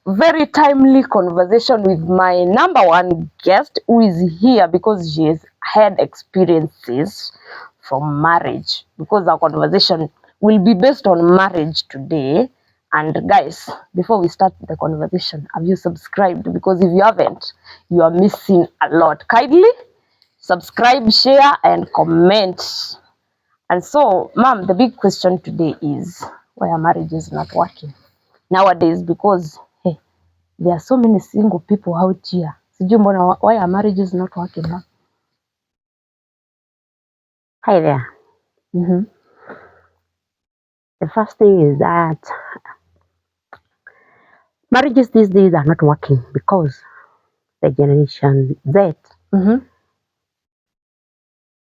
very timely conversation with my number one guest, who is here because she has had experiences from marriage, because our conversation will be based on marriage today. And guys, before we start the conversation, have you subscribed? Because if you haven't, you are missing a lot. Kindly subscribe, share, and comment. And so, ma'am, the big question today is why are marriages not working nowadays? Because hey, there are so many single people out here. Sijui mbona, why are marriages not working now? Hi there. The first thing is that marriages these days are not working because the generation Z.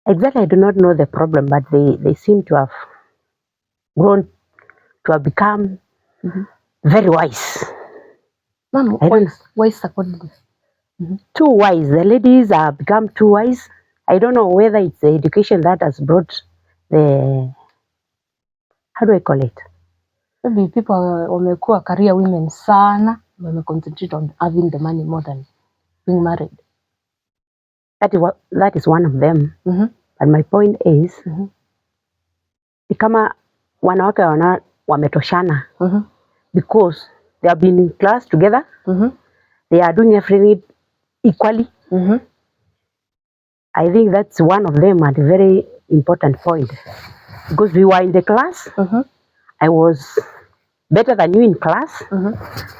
Exactly, I do not know the problem, but they seem to have grown to have become very wise. Ma'am, why according to Too wise. The ladies have become too wise. I don't know whether it's the education that has brought the, how do I call it? Maybe people wamekuwa career women sana, concentrate on having the money more than being married. That is one of them. But my point is, ni kama wanawake wametoshana because they have been in class together. They are doing everything equally. I think that's one of them at a very important point, because we were in the class. I was better than you in class.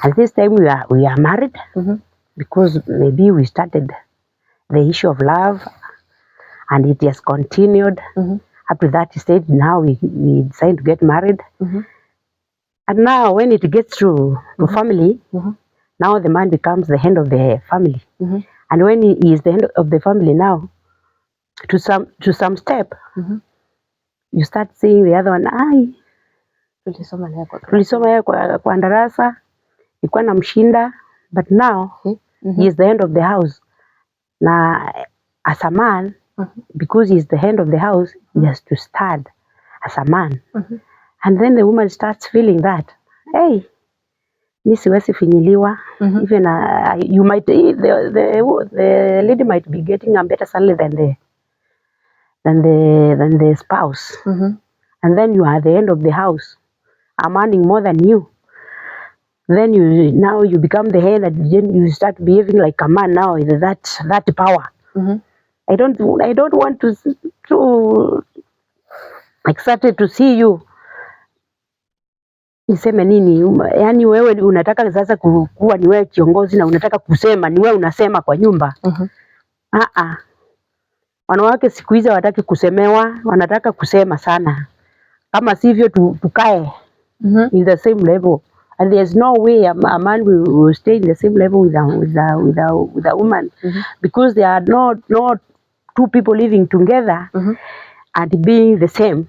At this time we are married because maybe we started the issue of love and it has continued up to that stage. Now we decide to get married. And now when it gets to family, now the man becomes the head of the family. And when he is the head of the family now, to some step, you start seeing the other one, tulisoma yeye kwa darasa, ilikuwa namshinda, but now he is the head of the house. Now as a man, because he is the head of the house, he has to stand as a man. And then the woman starts feeling that, hey, mi siwezi finyiliwa. Even you might, the lady might be getting a better salary than the spouse. And then you are the end of the house. I'm earning more than you. Then now you become the head and you start behaving like a man now with that power. I don't want to excited to see you. Niseme nini? Yani wewe unataka sasa kuwa ni wewe kiongozi na unataka kusema ni wewe unasema kwa nyumba. Wanawake siku hizi hawataki kusemewa, wanataka kusema sana. Kama sivyo tukae in the same level. And there's no way a man will stay in the same level with a woman, because there are not two people living together and being the same.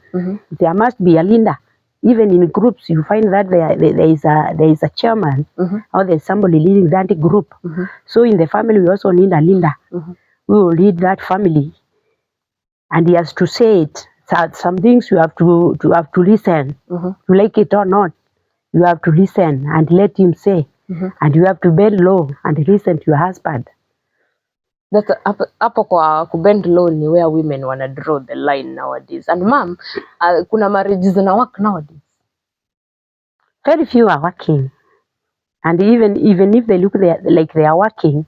There must be a leader. Even in groups, you find that there is a chairman or there is somebody leading that group. So in the family, we also need a leader. We will lead that family, and he has to say it. Some things you have to listen, to like it or not. You have to listen and let him say, and you have to bend low and listen to your husband. That's hapo kwa kubend low ni where women wanna draw the line nowadays. And ma'am, kuna marriages na work nowadays? Very few are working, and even if they look like they are working,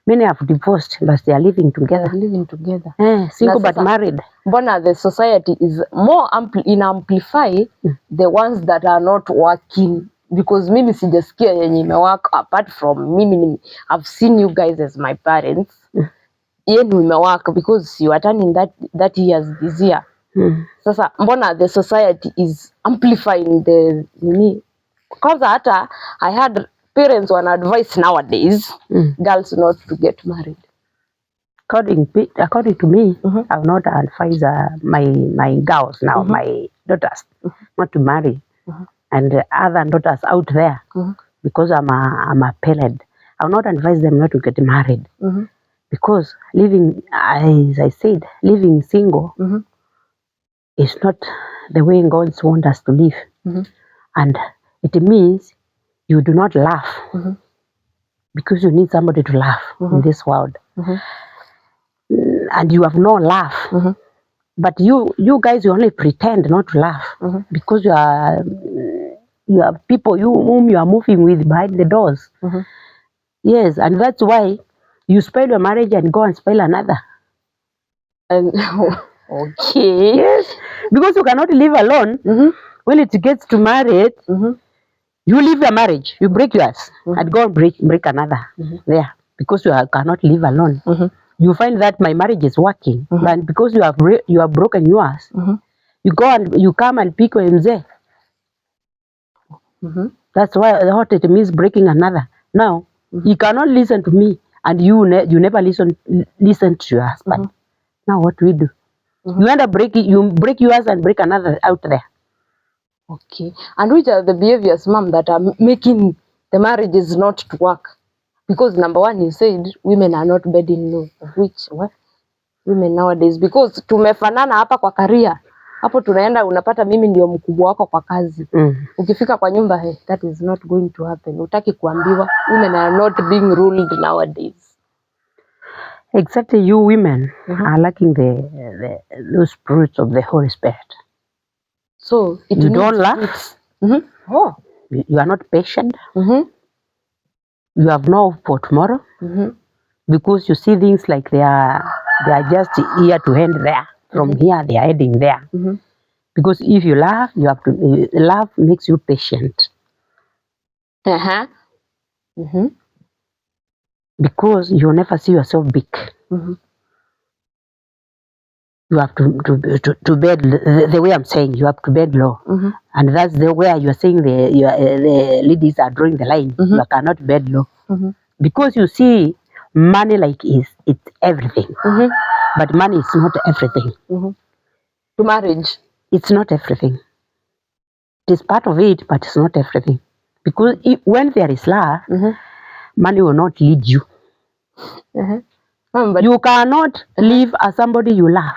many have divorced, but they are living together. Single but married. Mbona the society is more amplify the ones that are not working? Because mimi sijasikia yenye imework apart from mimi. I've seen you guys as my parents. Yenu imework because you are turning that years this year. Sasa mbona the society is amplifying the nini? Because hata I had parents wana advice nowadays girls not to get married. According to me, I will not advise my girls now, my daughters, not to marry, and other daughters out there, because I'm a parent. I will not advise them not to get married, because living, as I said, living single is not the way God wants us to live, and it means you do not laugh because you need somebody to laugh in this world. And you have no laugh. But you guys, you only pretend not to laugh because you are people whom you are moving with behind the doors. Yes, and that's why you spoil your marriage and go and spoil another. And okay. Yes, because you cannot live alone. When it gets to marriage, you leave your marriage, you break yours, and go and break another there because cannot live alone. You find that my marriage is working, and because you have broken yours, you go and you come and pick your mzee. That's what it means breaking another. Now he cannot listen to me, and you never listen to your husband. Now what we do? You end up you break yours and break another out there. Okay. And which are the behaviors, ma'am, that are making the marriages not to work? Because number one, you said women are not bedding low. Which what? Women nowadays, because tumefanana hapa kwa career. Hapo tunaenda unapata mimi ndio mkubwa wako kwa kazi. Ukifika kwa nyumba, hey, that is not going to happen. Utaki kuambiwa. Women are not being ruled nowadays. Exactly, you women are lacking those fruits of the Holy Spirit. So you don't laugh. Oh, you are not patient. You have no hope for tomorrow because you see things like they are just here to end there. From here they are heading there. Because if you laugh, you have to. Love makes you patient. Because you never see yourself big. You have to bed the way I'm saying. You have to bed low, and that's the way you're saying the ladies are drawing the line. You cannot bed low because you see money like it's everything, but money is not everything. To marriage, it's not everything. It is part of it, but it's not everything. Because when there is love, money will not lead you. But you cannot live as somebody you love.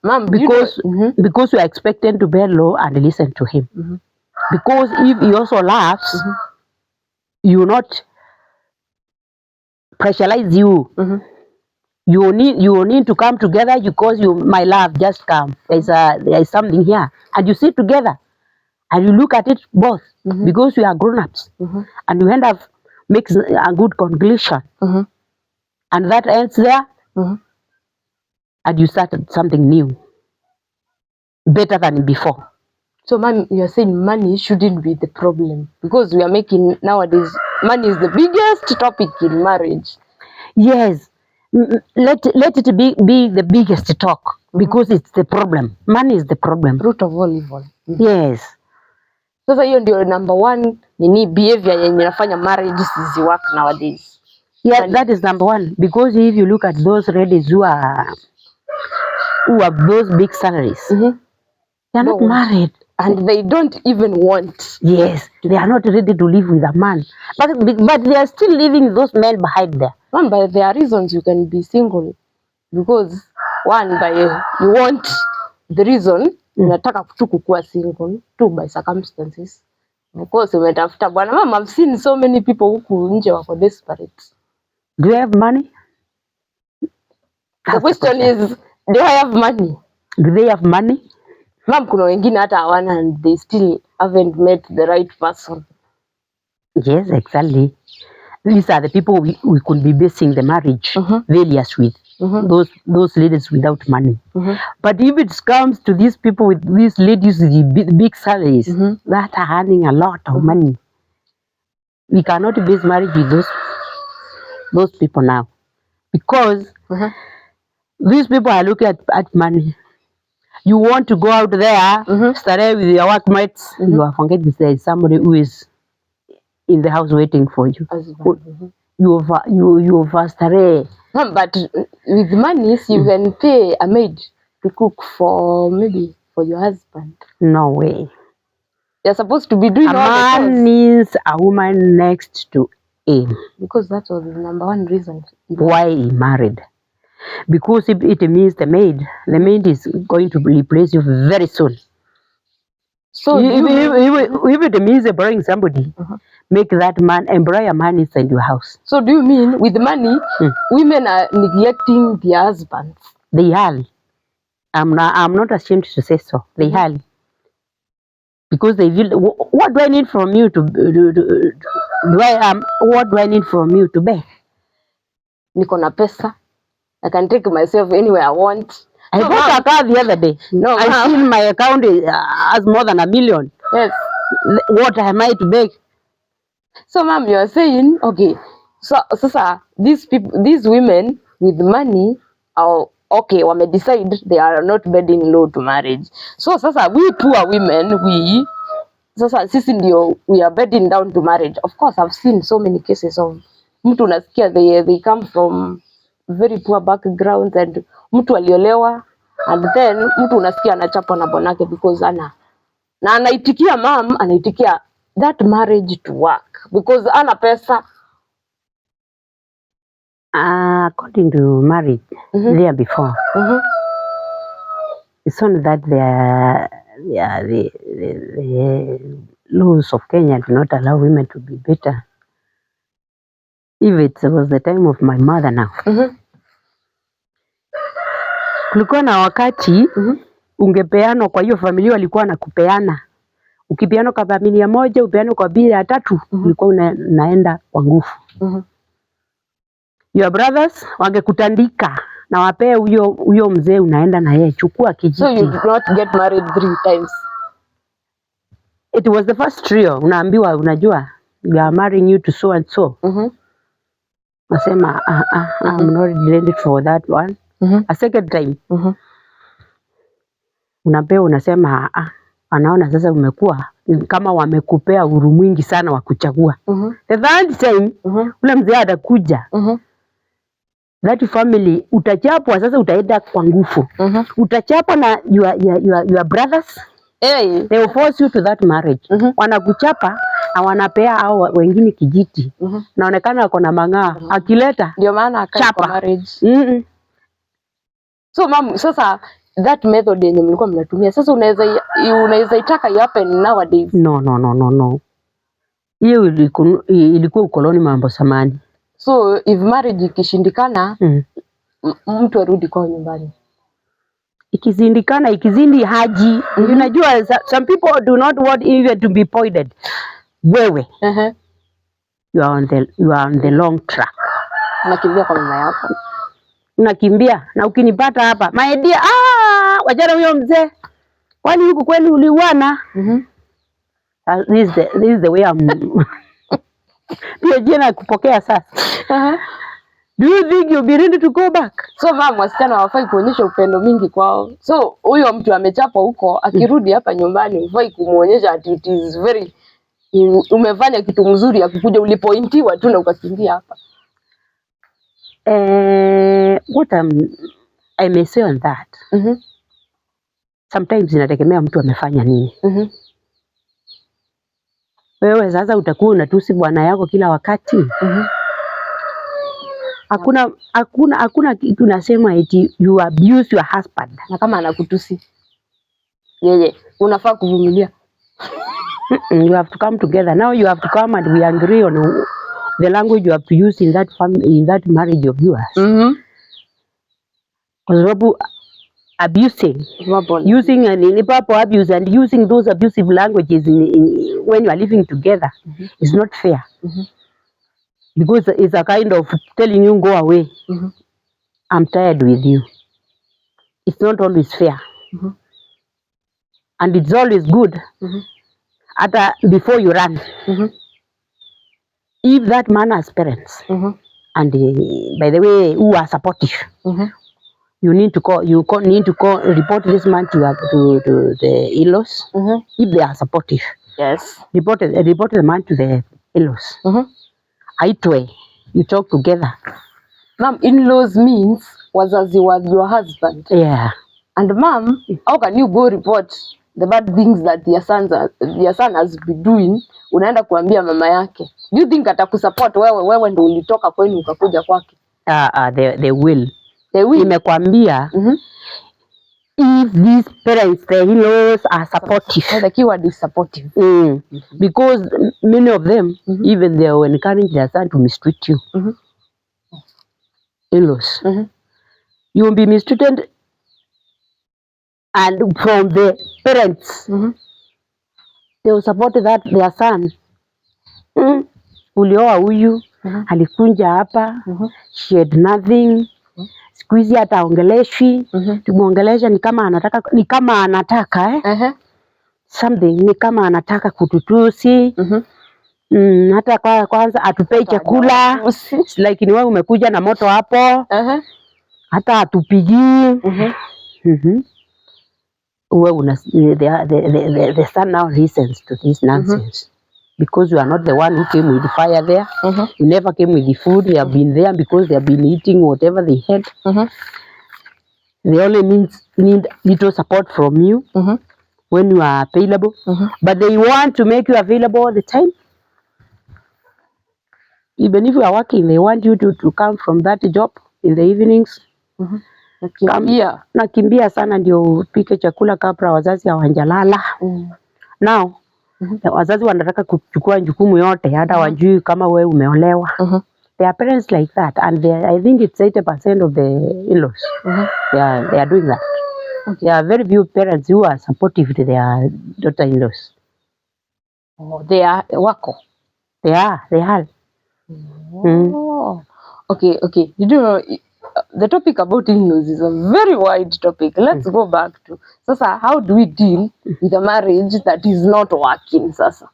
Ma'am, because you are expected to bear low and listen to him. Because if he also laughs, you will not pressurize you. You will need to come together because my love, just come. There is something here, and you sit together and you look at it both because you are grown-ups, and you end up makes a good conclusion, and that ends there. And you started something new, better than before. So, ma'am, you are saying money shouldn't be the problem because we are making nowadays money is the biggest topic in marriage. Yes, let it be the biggest talk because it's the problem. Money is the problem. Root of all evil. Yes. Sasa hiyo ndio number one behavior yenye inafanya marriage is work nowadays. Yeah, that is number one because if you look at those ladies who have those big salaries, they are not married. And they don't even want. Yes, they are not ready to live with a man. But they are still leaving those men behind there. One, by there are reasons you can be single. Because one, by you want the reason, unataka tu kukua single. Two, by circumstances. Because umetafuta bwana. Mama, I've seen so many people huku nje wako desperate. Do you have money? The question is, do I have money? Do they have money? Ma'am, kuna wengine hata hawana and they still haven't met the right person. Yes, exactly. These are the people we could be basing the marriage failures with. Those ladies without money. But if it comes to these people with these ladies with big salaries that are earning a lot of money, we cannot base marriage with those people now because these people are looking at money. You want to go out there, start with your workmates. You are forgetting there is somebody who is in the house waiting for you. You overstay. But with money, you can pay a maid to cook for your husband. No way. You're supposed to be doing a all the man things. Needs a woman next to him. Because that was the number one reason why he married. Because if it means the maid is going to replace you very soon. So if it means employing somebody, make that man employ a man inside your house. So do you mean with money, women are neglecting their husbands? They are. I'm not ashamed to say so. They are. Because they feel, what do I need from you to what do I need from you to beg? Niko na pesa. I can take myself anywhere I want. I bought a car the other day. No, I see my account has more than 1 million. Yes. What am I to beg? So, ma'am, you are saying, okay, so these women with money are okay, wame decide they are not bedding low to marriage. So, we poor women, sisi ndio we are bedding down to marriage. Of course, I've seen so many cases of mtu unasikia they come from very poor backgrounds and mtu aliolewa and then mtu unasikia anachapwa na bwanake because na anaitikia anaitikia that marriage to work because ana pesa. According to marriage, there before, it's only that the laws of Kenya do not allow women to be better. If it was the time of my mother now, kulikuwa na wakati ungepeano kwa hiyo familia walikuwa nakupeana. Ukipeano kwa familia moja, upeano kwa bili ya tatu, ulikuwa unaenda kwa nguvu. Your brothers wangekutandika na wapee huyo mzee unaenda na yeye, chukua kijiti. So you did not get married 3 times? It was the first trio. Unaambiwa, unajua, we are marrying you to so and so. Nasema, I'm not ready for that one. A second time. Unapewa, unasema, anaona sasa umekuwa kama wamekupea uhuru mwingi sana wa kuchagua. The third time, ule mzee atakuja. That family utachapwa sasa, utaenda kwa nguvu. Utachapwa na your brothers. Hey. They will force you to that marriage. Wanakuchapa na wanapea hao wengine kijiti. Naonekana wako na mang'aa. Akileta ndio maana akachapa marriage. So mom, sasa that method yenye mlikuwa mnatumia sasa unaweza itaka happen nowadays? No. Hiyo ilikuwa ukoloni mambo samani. So if marriage ikishindikana, mtu arudi kwa nyumbani. Ikizindi haji. Unajua some people do not want even to be pointed. Wewe. You are on the long track. Unakimbia kwa mama yako. Unakimbia na ukinipata hapa, my dear, wajana huyo mzee. Kwani huku kweli uliuana? This is the way pia jina kupokea sasa. Do you think you'll be ready to go back? So mama, wasichana hawafai kuonyesha upendo mingi kwao. So huyo mtu amechapa huko, akirudi hapa nyumbani hufai kumuonyesha ati it is very umefanya kitu mzuri, akikuja ulipointiwa tu na ukakimbia hapa. What I may say on that. Sometimes inategemea mtu amefanya nini. Wewe sasa utakuwa unatusi bwana yako kila wakati. Hakuna kitu nasema eti you abuse your husband. Na kama anakutusi yeye unafaa kuvumilia. You have to come together. Now you have to come and we agree on the language you have to use in that family, in that marriage of yours. Kwa sababu abusing, using an proper abuse and using those abusive languages when you are living together is not fair. Because it's a kind of telling you go away. I'm tired with you. It's not always fair. And it's always good before you run. If that man has parents, and by the way, who are supportive, you need to report this man to the in-laws. If they are supportive, yes, report the man to the in-laws. Aitwe, you talk together. Mom, in-laws means wazazi wa your husband. Yeah. And mom, how can you go report the bad things that your son has been doing? Unaenda kuambia mama yake. Do you think atakusupport wewe ndio ulitoka kwenu ukakuja kwake? They will. They will. Nimekwambia, if these parents, the in-laws, are supportive. The keyword is supportive. Because many of them, even they will encourage their son to mistreat you. In-laws. You will be mistreated, and from the parents, they will support that their son. Ulioa huyu, alikunja hapa, she had nothing. Siku hizi hata aongeleshwi, tumuongelesha ni kama anataka something, ni kama anataka kututusi. Hata kwanza atupei chakula, like ni wewe umekuja na moto hapo. Hata atupigii. The son now listens to this nonsense. Because you are not the one who came with the fire there. You never came with the food. You have been there because they have been eating whatever they had. They only need little support from you when you are available. But they want to make you available all the time. Even if you are working, they want you to come from that job in the evenings. Nakimbia sana ndio upike chakula kabla wazazi hawajalala. Now, wazazi wanataka kuchukua jukumu yote, hata wajui kama wewe umeolewa. There are parents like that, and I think it's 80% of the in-laws. They are doing that. There are very few parents who are supportive to their daughter-in-laws. They are wako. They are. Okay. You know, the topic about in-laws is a very wide topic. Let's go back to Sasa. How do we deal with a marriage that is not working? Sasa,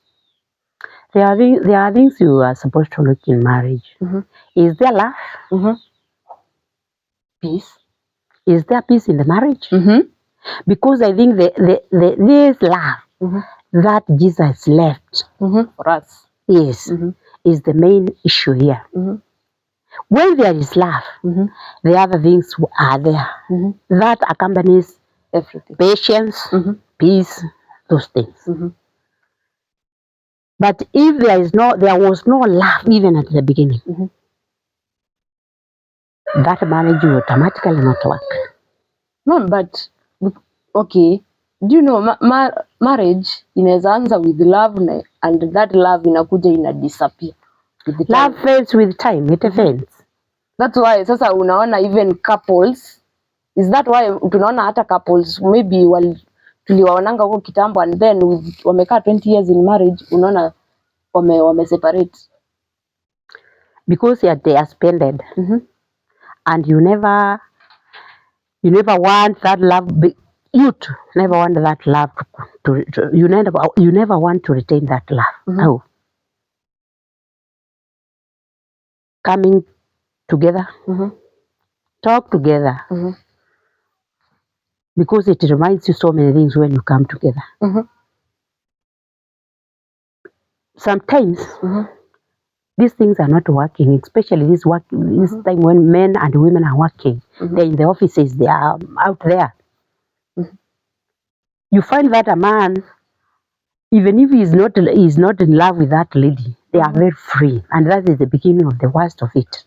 there are things you are supposed to look in marriage. Is there love? Peace. Is there peace in the marriage? Because I think this love that Jesus left for us, yes, is the main issue here. When there is love, the other things are there. That accompanies everything. Patience, peace, those things. But if there was no love even at the beginning, that marriage will automatically not work. No, but okay. Do you know marriage inaweza anza with love and that love inakuja ina disappear. Love fades with time, it fades. That's why sasa unaona even couples, is that why tunaona hata couples maybe tuliwaonanga huko kitambo and then wamekaa 20 years in marriage, unaona wame separate because they are spended. And you never want that love. You never want that love you never want to retain that love. No. Coming together, talk together, because it reminds you so many things when you come together. Sometimes these things are not working, especially this time when men and women are working. They're in the offices, they are out there. You find that a man, even if he is not in love with that lady, they are very free, and that is the beginning of the worst of it.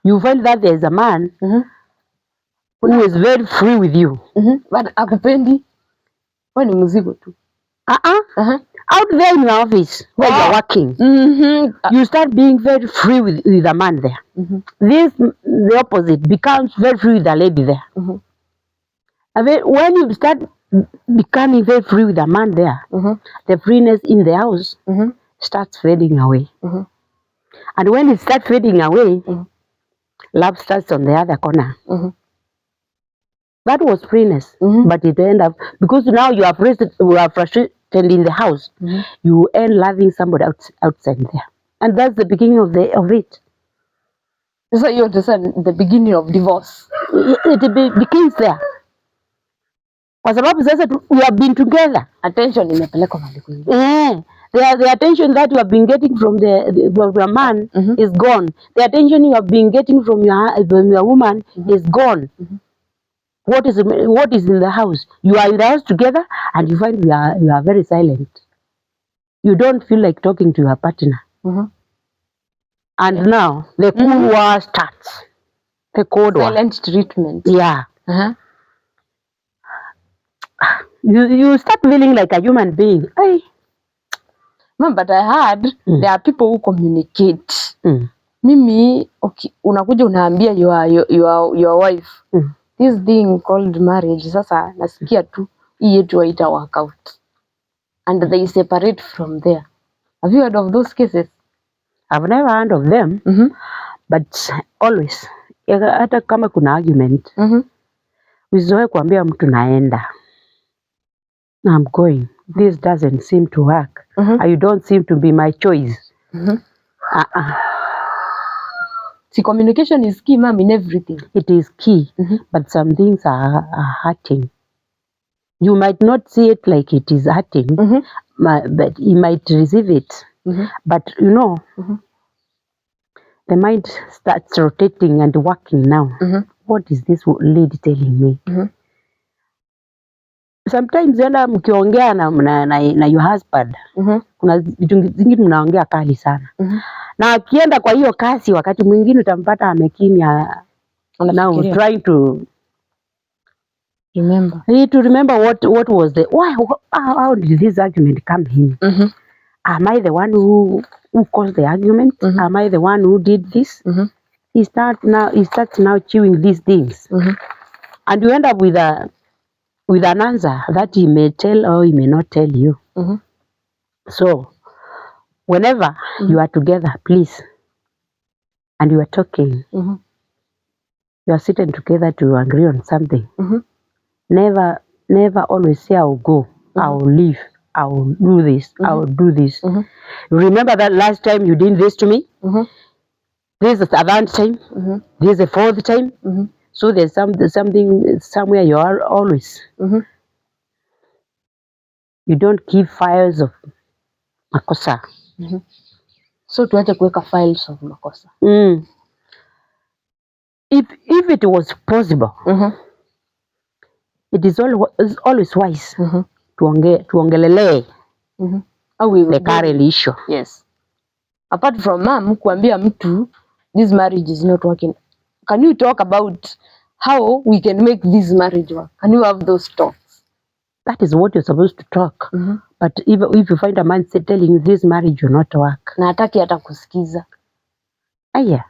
You find that there is a man who is very free with you, but akupendi, wewe ni mzigo tu. Out there in your office where you're working, you start being very free with a man there. The opposite becomes very free with a lady there. And then when you start becoming very free with a man there, the freeness in the house starts fading away. And when it starts fading away, love starts on the other corner. That was freeness, but it ended up, because now you are frustrated in the house, you end loving somebody outside there. And that's the beginning of it. So you understand the beginning of divorce. It begins there. Kwa sababu sasa we have been together. Attention imepelekwa mahali kwingine. The attention that you have been getting from your man is gone. The attention you have been getting from your woman is gone. What is in the house? You are in the house together, and you find you are very silent. You don't feel like talking to your partner. And now the Cold War starts. The Cold War. Silent treatment. Yeah. You start feeling like a human being. Ay. No, but I heard there are people who communicate. Mimi, okay, unakuja unaambia your wife this thing called marriage. Sasa nasikia tu hii yetu haita work out, and they separate from there. Have you heard of those cases? I've never heard of them. But always hata kama kuna argument usizoe kuambia mtu naenda, I'm going, this doesn't seem to work, you don't seem to be my choice. See, communication is key, ma'am, in everything. It is key, but some things are hurting. You might not see it like it is hurting, but you might receive it. But you know, the mind starts rotating and working now. What is this lady telling me? Sometimes enda mkiongea na your husband, kuna vitu zingine mnaongea kali sana. Na akienda kwa hiyo kasi, wakati mwingine utampata amekimya, now trying to remember what was the how did this argument come in? Am I the one who caused the argument? Am I the one who did this? He starts now chewing these things, and you end up with an answer that he may tell or he may not tell you. So whenever you are together, please, and you are talking, you are sitting together to agree on something. Never always say I'll go, I'll leave, I'll do this, I'll do this. Remember that last time you did this to me? This is the third time. This is the fourth time. So there's something somewhere you are always. You don't keep files of makosa. So tuache kuweka files of makosa. If it was possible, it is always wise tuongelele the current issue. Yes. Apart from mom kuambia mtu this marriage is not working, can you talk about how we can make this marriage work? Can you have those talks? That is what you're supposed to talk. But if you find a man telling you this marriage will not work, na hataki hata kusikiza, aya,